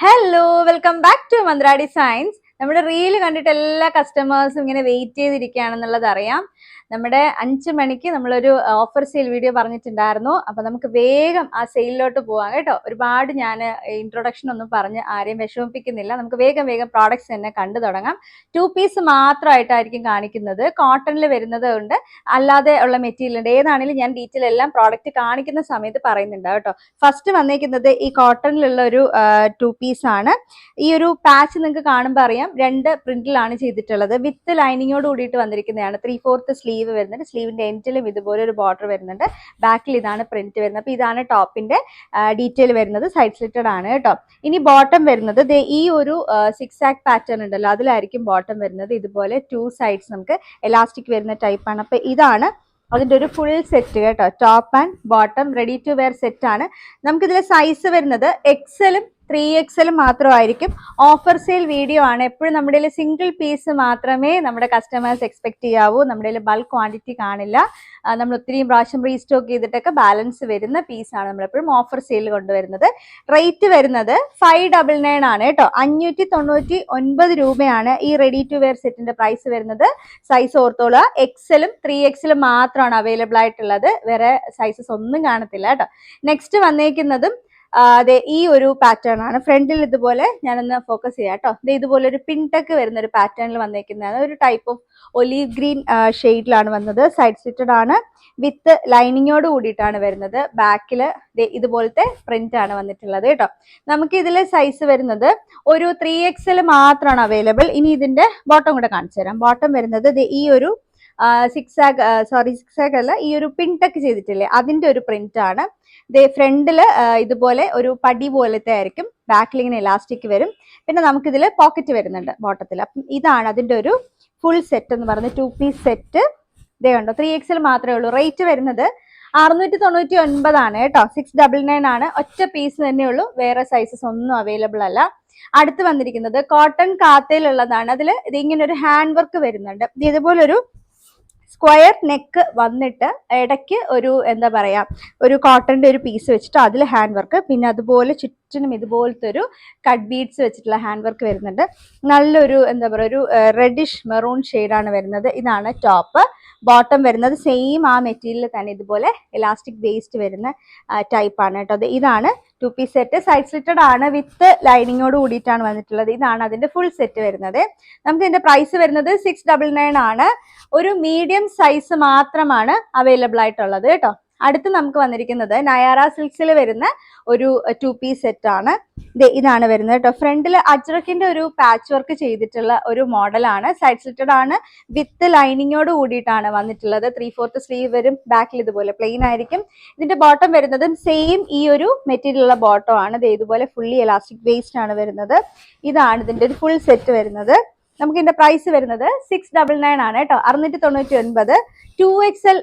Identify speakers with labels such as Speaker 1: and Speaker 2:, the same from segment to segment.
Speaker 1: Hello, welcome back to Mantra designs. നമ്മുടെ reel കണ്ടിട്ട് എല്ലാ കസ്റ്റമേഴ്സും ഇങ്ങനെ വെയിറ്റ് ചെയ്തിരിക്കുകയാണെന്നുള്ളത് അറിയാം. നമ്മുടെ 5 മണിക്ക് നമ്മളൊരു ഓഫർ സെയിൽ വീഡിയോ പറഞ്ഞിട്ടുണ്ടായിരുന്നു. അപ്പൊ നമുക്ക് വേഗം ആ സെയിലിലോട്ട് പോവാം കേട്ടോ. ഒരുപാട് ഞാൻ ഇൻട്രൊഡക്ഷൻ ഒന്നും പറഞ്ഞ് ആരെയും വിഷമിപ്പിക്കുന്നില്ല. നമുക്ക് വേഗം പ്രോഡക്ട്സ് തന്നെ കണ്ടു തുടങ്ങാം. 2 പീസ് മാത്രമായിട്ടായിരിക്കും കാണിക്കുന്നത്. കോട്ടണിൽ വരുന്നത് ഉണ്ട്, അല്ലാതെ ഉള്ള മെറ്റീരിയൽ ഉണ്ട്. ഏതാണെങ്കിലും ഞാൻ ഡീറ്റെയിൽ എല്ലാം പ്രോഡക്റ്റ് കാണിക്കുന്ന സമയത്ത് പറയുന്നുണ്ട് കേട്ടോ. ഫസ്റ്റ് വന്നേക്കുന്നത് ഈ കോട്ടണിലുള്ള ഒരു 2 പീസ് ആണ്. ഈ ഒരു പാച്ച് നിങ്ങൾക്ക് കാണുമ്പോൾ അറിയാം, 2 പ്രിന്റിലാണ് ചെയ്തിട്ടുള്ളത്. വിത്ത് ലൈനിങ്ങോട് കൂടിയിട്ട് വന്നിരിക്കുന്നതാണ്. 3/4 സ്ലീവ് വരുന്നുണ്ട്. സ്ലീവിന്റെ എൻഡിലും ഇതുപോലെ ഒരു ബോർഡർ വരുന്നുണ്ട്. ബാക്കിൽ ഇതാണ് പ്രിന്റ് വരുന്നത്. അപ്പൊ ഇതാണ് ടോപ്പിന്റെ ഡീറ്റെയിൽ വരുന്നത്. സൈഡ് സ്ലിറ്റഡ് ആണ് കേട്ടോ. ഇനി ബോട്ടം വരുന്നത് ഈ ഒരു 6 ആക്ട് പാറ്റേൺ ഉണ്ടല്ലോ, അതിലായിരിക്കും ബോട്ടം വരുന്നത്. ഇതുപോലെ 2 സൈഡ്സ് നമുക്ക് എലാസ്റ്റിക് വരുന്ന ടൈപ്പാണ്. അപ്പൊ ഇതാണ് അതിന്റെ ഒരു ഫുൾ സെറ്റ് കേട്ടോ. Top and bottom ready to wear set ആണ്. നമുക്കിതിലെ സൈസ് വരുന്നത് എക്സലും 3XL മാത്രമായിരിക്കും. ഓഫർ സെയിൽ വീഡിയോ ആണ്. എപ്പോഴും നമ്മുടെ സിംഗിൾ പീസ് മാത്രമേ നമ്മുടെ കസ്റ്റമേഴ്സ് എക്സ്പെക്ട് ചെയ്യാവൂ. നമ്മുടെ ബൾക്ക് ക്വാണ്ടിറ്റി കാണില്ല. നമ്മൾ ഒത്തിരി പ്രാവശ്യം റീസ്റ്റോക്ക് ചെയ്തിട്ടൊക്കെ ബാലൻസ് വരുന്ന പീസാണ് നമ്മളെപ്പോഴും ഓഫർ സെയിൽ കൊണ്ടുവരുന്നത്. റേറ്റ് വരുന്നത് 599 ആണ് കേട്ടോ. 599 രൂപയാണ് ഈ റെഡി ടു വെയർ സെറ്റിന്റെ പ്രൈസ് വരുന്നത്. സൈസ് ഓർത്തോളുക, എക്സലും 3XL മാത്രമാണ് അവൈലബിൾ ആയിട്ടുള്ളത്. വേറെ സൈസസ് ഒന്നും കാണത്തില്ല കേട്ടോ. നെക്സ്റ്റ് വന്നേക്കുന്നതും അതെ ഈ ഒരു പാറ്റേൺ ആണ്. ഫ്രണ്ടിൽ ഇതുപോലെ ഞാനൊന്ന് ഫോക്കസ് ചെയ്യാം കേട്ടോ. ഇതുപോലെ ഒരു പിൻടെക്ക് വരുന്ന ഒരു പാറ്റേണിൽ വന്നേക്കുന്നതാണ്. ഒരു ടൈപ്പ് ഓഫ് ഒലീവ് ഗ്രീൻ ഷെയ്ഡിലാണ് വന്നത്. സൈഡ് സ്ലിറ്റഡ് ആണ്. വിത്ത് ലൈനിങ്ങോട് കൂടിയിട്ടാണ് വരുന്നത്. ബാക്കിൽ ഇതുപോലത്തെ പ്രിന്റ് ആണ് വന്നിട്ടുള്ളത് കേട്ടോ. നമുക്ക് ഇതിലെ സൈസ് വരുന്നത് ഒരു 3XL മാത്രമാണ് അവൈലബിൾ. ഇനി ഇതിന്റെ ബോട്ടം കൂടെ കാണിച്ചു തരാം. ബോട്ടം വരുന്നത് ഈ ഒരു 6 ആഗ് അല്ല, ഈ ഒരു പിൻടെക്ക് ചെയ്തിട്ടില്ലേ, അതിന്റെ ഒരു പ്രിന്റ് ആണ്. ഫ്രണ്ടില് ഇതുപോലെ ഒരു പടി പോലത്തെ ആയിരിക്കും. ബാക്കിൽ ഇങ്ങനെ ഇലാസ്റ്റിക് വരും. പിന്നെ നമുക്കിതിൽ പോക്കറ്റ് വരുന്നുണ്ട് ബോട്ടത്തിൽ. അപ്പം ഇതാണ് അതിന്റെ ഒരു ഫുൾ സെറ്റ് എന്ന് പറഞ്ഞ 2 പീസ് സെറ്റ്. ഇതേ കണ്ടോ, 3XL മാത്രമേ ഉള്ളൂ. റേറ്റ് വരുന്നത് 699 ആണ് കേട്ടോ. 699 ആണ്. ഒറ്റ പീസ് തന്നെ ഉള്ളൂ. വേറെ സൈസസ് ഒന്നും അവൈലബിൾ അല്ല. അടുത്ത് വന്നിരിക്കുന്നത് കോട്ടൺ കാത്തയിലുള്ളതാണ്. അതിൽ ഇതിങ്ങനെ ഒരു ഹാൻഡ് വർക്ക് വരുന്നുണ്ട്. ഇതുപോലൊരു സ്ക്വയർ നെക്ക് വന്നിട്ട് ഇടയ്ക്ക് ഒരു എന്താ പറയാ, ഒരു കോട്ടന്റെ ഒരു പീസ് വെച്ചിട്ട് അതിൽ ഹാൻഡ് വർക്ക്, പിന്നെ അതുപോലെ ചുറ്റിനും ഇതുപോലത്തെ ഒരു കട്ട് ബീഡ്സ് വെച്ചിട്ടുള്ള ഹാൻഡ് വർക്ക് വരുന്നുണ്ട്. നല്ലൊരു എന്താ പറയുക, ഒരു റെഡിഷ് മെറൂൺ ഷെയ്ഡാണ് വരുന്നത്. ഇതാണ് ടോപ്പ്. ബോട്ടം വരുന്നത് സെയിം ആ മെറ്റീരിയൽ തന്നെ ഇതുപോലെ ഇലാസ്റ്റിക് ബേസ്ഡ് വരുന്ന ടൈപ്പാണ് കേട്ടോ. ഇതാണ് 2 പീസ് സെറ്റ്. സൈഡ് സ്ലിറ്റഡ് ആണ്. വിത്ത് ലൈനിങ്ങോട് കൂടിയിട്ടാണ് വന്നിട്ടുള്ളത്. ഇതാണ് അതിന്റെ ഫുൾ സെറ്റ് വരുന്നത്. നമുക്ക് ഇതിന്റെ പ്രൈസ് വരുന്നത് 699 ആണ്. ഒരു മീഡിയം സൈസ് മാത്രമാണ് അവൈലബിൾ ആയിട്ടുള്ളത് കേട്ടോ. അടുത്ത് നമുക്ക് വന്നിരിക്കുന്നത് നയാറ സിൽക്സിൽ വരുന്ന ഒരു 2 പീസ് സെറ്റ് ആണ്. ഇതാണ് വരുന്നത് കേട്ടോ. ഫ്രണ്ടിൽ അജ്രക്കിന്റെ ഒരു പാച്ച് വർക്ക് ചെയ്തിട്ടുള്ള ഒരു മോഡലാണ്. സൈഡ് സ്ലിറ്റഡ് ആണ്. വിത്ത് ലൈനിങ്ങോട് കൂടിയിട്ടാണ് വന്നിട്ടുള്ളത്. 3/4 സ്ലീവ് വരും. ബാക്കിൽ ഇതുപോലെ പ്ലെയിൻ ആയിരിക്കും. ഇതിന്റെ ബോട്ടം വരുന്നത് സെയിം ഈ ഒരു മെറ്റീരിയലുള്ള ബോട്ടം ആണ്. ഇതുപോലെ ഫുള്ളി എലാസ്റ്റിക് ബേസ്ഡ് ആണ് വരുന്നത്. ഇതാണ് ഇതിന്റെ ഒരു ഫുൾ സെറ്റ് വരുന്നത്. നമുക്ക് ഇതിന്റെ പ്രൈസ് വരുന്നത് 699 ആണ് കേട്ടോ. 699. 2XL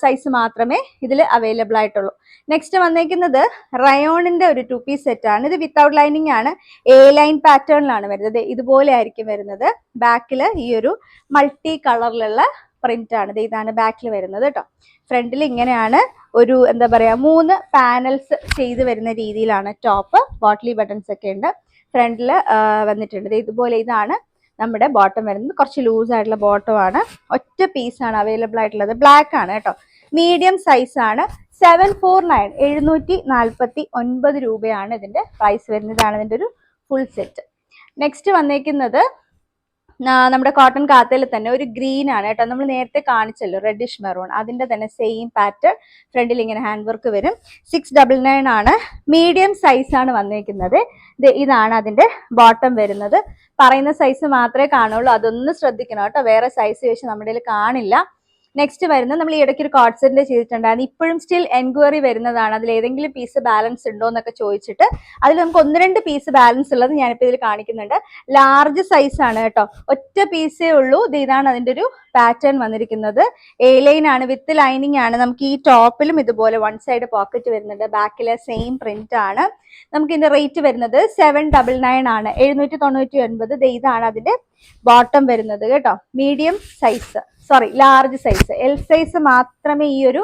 Speaker 1: സൈസ് മാത്രമേ ഇതിൽ അവൈലബിൾ ആയിട്ടുള്ളൂ. നെക്സ്റ്റ് വന്നേക്കുന്നത് റയോണിന്റെ ഒരു 2 പീസ് സെറ്റ് ആണ്. ഇത് വിത്തൗട്ട് ലൈനിങ് ആണ്. A ലൈൻ പാറ്റേണിലാണ് വരുന്നത്. ഇതുപോലെ ആയിരിക്കും വരുന്നത്. ബാക്കിൽ ഈ ഒരു മൾട്ടി കളറിലുള്ള പ്രിന്റ് ആണ്. ഇതാണ് ബാക്കിൽ വരുന്നത് കേട്ടോ. ഫ്രണ്ടിൽ ഇങ്ങനെയാണ് ഒരു എന്താ പറയാ, 3 പാനൽസ് ചെയ്ത് വരുന്ന രീതിയിലാണ് ടോപ്പ്. ബോട്ടിലി ബട്ടൺസ് ഒക്കെ ഉണ്ട്. ഫ്രണ്ടിൽ വന്നിട്ടുണ്ട്. ഇതുപോലെ ഇതാണ് നമ്മുടെ ബോട്ടം വരുന്നത്. കുറച്ച് ലൂസ് ആയിട്ടുള്ള ബോട്ടം ആണ്. ഒറ്റ പീസാണ് അവൈലബിൾ ആയിട്ടുള്ളത്. ബ്ലാക്ക് ആണ് കേട്ടോ. മീഡിയം സൈസ് ആണ്. 749 രൂപയാണ് ഇതിന്റെ പ്രൈസ് വരുന്നത്. ഇതാണ് ഇതിന്റെ ഒരു ഫുൾ സെറ്റ്. നെക്സ്റ്റ് വന്നേക്കുന്നത് നമ്മുടെ കോട്ടൺ കാത്തയിൽ തന്നെ ഒരു ഗ്രീൻ ആണ് കേട്ടോ. നമ്മൾ നേരത്തെ കാണിച്ചല്ലോ റെഡിഷ് മെറൂൺ, അതിന്റെ തന്നെ സെയിം പാറ്റേൺ. ഫ്രണ്ടിൽ ഇങ്ങനെ ഹാൻഡ് വർക്ക് വരും. 699 ആണ്. മീഡിയം സൈസ് ആണ് വന്നേക്കുന്നത്. ഇതാണ് അതിന്റെ ബോട്ടം വരുന്നത്. പറയുന്ന സൈസ് മാത്രമേ കാണുള്ളൂ. അതൊന്ന് ശ്രദ്ധിക്കണം കേട്ടോ. വേറെ സൈസ് വെച്ച് നമ്മുടെ കാണില്ല. നെക്സ്റ്റ് വരുന്നത് നമ്മൾ ഈ ഇടയ്ക്ക് ഒരു കോട്ട് സെറ്റിന്റെ ചെയ്തിട്ടുണ്ടായിരുന്നു. ഇപ്പോഴും സ്റ്റിൽ എൻക്വയറി വരുന്നതാണ്. അതിൽ ഏതെങ്കിലും പീസ് ബാലൻസ് ഉണ്ടോ എന്നൊക്കെ ചോദിച്ചിട്ട് അതിൽ നമുക്ക് 1-2 പീസ് ബാലൻസ് ഉള്ളത് ഞാനിപ്പോൾ ഇതിൽ കാണിക്കുന്നുണ്ട്. ലാർജ് സൈസ് ആണ് കേട്ടോ. ഒറ്റ പീസേ ഉള്ളൂ. ഇതാണ് അതിന്റെ ഒരു പാറ്റേൺ വന്നിരിക്കുന്നത്. A ലൈൻ ആണ്. വിത്ത് ലൈനിങ് ആണ്. നമുക്ക് ഈ ടോപ്പിലും ഇതുപോലെ 1 സൈഡ് പോക്കറ്റ് വരുന്നുണ്ട്. ബാക്കിലെ സെയിം പ്രിന്റ് ആണ്. നമുക്ക് ഇതിന്റെ റേറ്റ് വരുന്നത് 799 ആണ്. 799. ഇതാണ് അതിന്റെ ബോട്ടം വരുന്നത് കേട്ടോ. Medium size, large size. L size മാത്രമേ ഈ ഒരു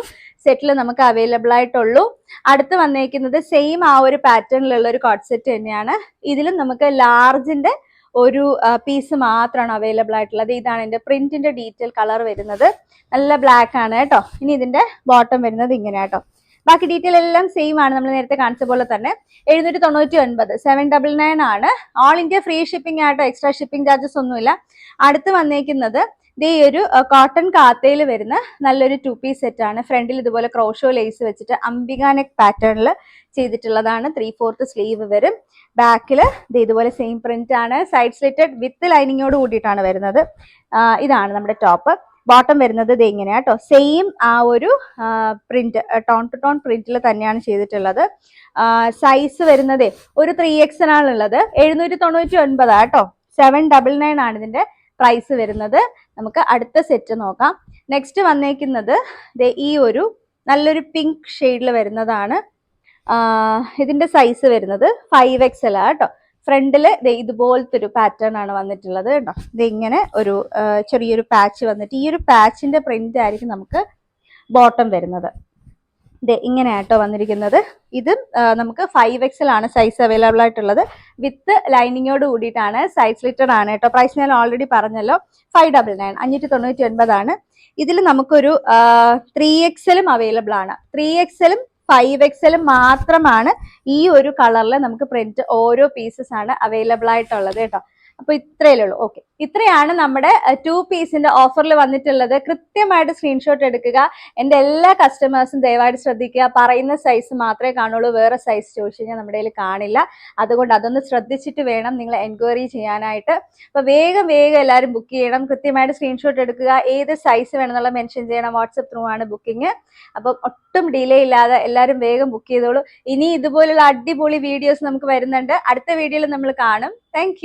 Speaker 1: സെറ്റിൽ നമുക്ക് അവൈലബിൾ ആയിട്ടുള്ളൂ. അടുത്ത് വന്നേക്കുന്നത് സെയിം ആ ഒരു പാറ്റേണിലുള്ള ഒരു കോട്ട് സെറ്റ് തന്നെയാണ്. ഇതിലും നമുക്ക് ലാർജിന്റെ ഒരു പീസ് മാത്രമാണ് അവൈലബിൾ ആയിട്ടുള്ളത്. ഇതാണ് എൻ്റെ പ്രിന്റിന്റെ ഡീറ്റെയിൽ കളർ വരുന്നത്. നല്ല ബ്ലാക്ക് ആണ് കേട്ടോ. ഇനി ഇതിന്റെ ബോട്ടം വരുന്നത് ഇങ്ങനെ കേട്ടോ. ബാക്കി ഡീറ്റെയിൽ എല്ലാം സെയിം ആണ്, നമ്മൾ നേരത്തെ കാണിച്ച പോലെ തന്നെ. 799 799 ആണ്. ഓൾ ഇന്ത്യ ഫ്രീ ഷിപ്പിംഗ് ആയിട്ടോ, എക്സ്ട്രാ ഷിപ്പിംഗ് ചാർജസ് ഒന്നുമില്ല. അടുത്ത് വന്നേക്കുന്നത് ഈ ഒരു കോട്ടൺ കാത്തയിൽ വരുന്ന നല്ലൊരു 2 പീസ് സെറ്റ് ആണ്. ഫ്രണ്ടിൽ ഇതുപോലെ ക്രോഷോ ലേസ് വെച്ചിട്ട് അംബിക നെക്ക് പാറ്റേണിൽ ചെയ്തിട്ടുള്ളതാണ്. 3/4 സ്ലീവ് വരും. ബാക്കിൽ ഇതുപോലെ സെയിം പ്രിന്റ് ആണ്. സൈഡ് സ്ലിറ്റഡ് വിത്ത് ലൈനിങ്ങോട് കൂടിയിട്ടാണ് വരുന്നത്. ഇതാണ് നമ്മുടെ ടോപ്പ്. ബോട്ടം വരുന്നത് ഇത് ഇങ്ങനെയാ കേട്ടോ. സെയിം ആ ഒരു പ്രിന്റ്, ടോൺ ടു ടോൺ പ്രിന്റിൽ തന്നെയാണ് ചെയ്തിട്ടുള്ളത്. സൈസ് വരുന്നത് ഒരു 3XL ആണുള്ളത്. 799 കേട്ടോ. 799 ആണ് ഇതിന്റെ പ്രൈസ് വരുന്നത്. നമുക്ക് അടുത്ത സെറ്റ് നോക്കാം. നെക്സ്റ്റ് വന്നേക്കുന്നത് ഈ ഒരു നല്ലൊരു പിങ്ക് ഷെയ്ഡിൽ വരുന്നതാണ്. ഇതിന്റെ സൈസ് വരുന്നത് 5XL കേട്ടോ. ഫ്രണ്ടില് ഇതുപോലത്തെ ഒരു പാറ്റേൺ ആണ് വന്നിട്ടുള്ളത് കേട്ടോ. ഇത് ഇങ്ങനെ ഒരു ചെറിയൊരു പാച്ച് വന്നിട്ട് ഈ ഒരു പാച്ചിന്റെ പ്രിന്റ് ആയിരിക്കും നമുക്ക് ബോട്ടം വരുന്നത്. ഇങ്ങനെ ആട്ടോ വന്നിരിക്കുന്നത്. ഇത് നമുക്ക് 5XL ആണ് സൈസ് അവൈലബിൾ ആയിട്ടുള്ളത്. വിത്ത് ലൈനിങ്ങോട് കൂടിയിട്ടാണ്. സൈഡ് സ്ലിറ്റഡ് ആണ് കേട്ടോ. പ്രൈസ് ഞാൻ ഓൾറെഡി പറഞ്ഞല്ലോ, 599 599 ആണ്. ഇതിൽ നമുക്കൊരു 3XL അവൈലബിൾ ആണ്. 3XL 5XL മാത്രമാണ് ഈ ഒരു കളറിൽ നമുക്ക് പ്രിന്റ് ഓരോ പീസസ് ആണ് അവൈലബിൾ ആയിട്ടുള്ളത് കേട്ടോ. അപ്പൊ ഇത്രയല്ലേ ഉള്ളൂ. ഓക്കെ, ഇത്രയാണ് നമ്മുടെ 2 പീസിന്റെ ഓഫറിൽ വന്നിട്ടുള്ളത്. കൃത്യമായിട്ട് സ്ക്രീൻഷോട്ട് എടുക്കുക. എൻ്റെ എല്ലാ കസ്റ്റമേഴ്സും ദയവായിട്ട് ശ്രദ്ധിക്കുക. പറയുന്ന സൈസ് മാത്രമേ കാണുള്ളൂ. വേറെ സൈസ് ചോദിച്ചു കഴിഞ്ഞാൽ നമ്മുടെ കയ്യിൽ കാണില്ല. അതുകൊണ്ട് അതൊന്ന് ശ്രദ്ധിച്ചിട്ട് വേണം നിങ്ങൾ എൻക്വയറി ചെയ്യാനായിട്ട്. അപ്പൊ വേഗം എല്ലാവരും ബുക്ക് ചെയ്യണം. കൃത്യമായിട്ട് സ്ക്രീൻഷോട്ട് എടുക്കുക. ഏത് സൈസ് വേണമെന്നുള്ള മെൻഷൻ ചെയ്യണം. വാട്സപ്പ് ത്രൂ ആണ് ബുക്കിംഗ്. അപ്പം ഒട്ടും ഡിലേ ഇല്ലാതെ എല്ലാവരും വേഗം ബുക്ക് ചെയ്തോളൂ. ഇനി ഇതുപോലുള്ള അടിപൊളി വീഡിയോസ് നമുക്ക് വരുന്നുണ്ട്. അടുത്ത വീഡിയോയിൽ നമ്മൾ കാണും. താങ്ക്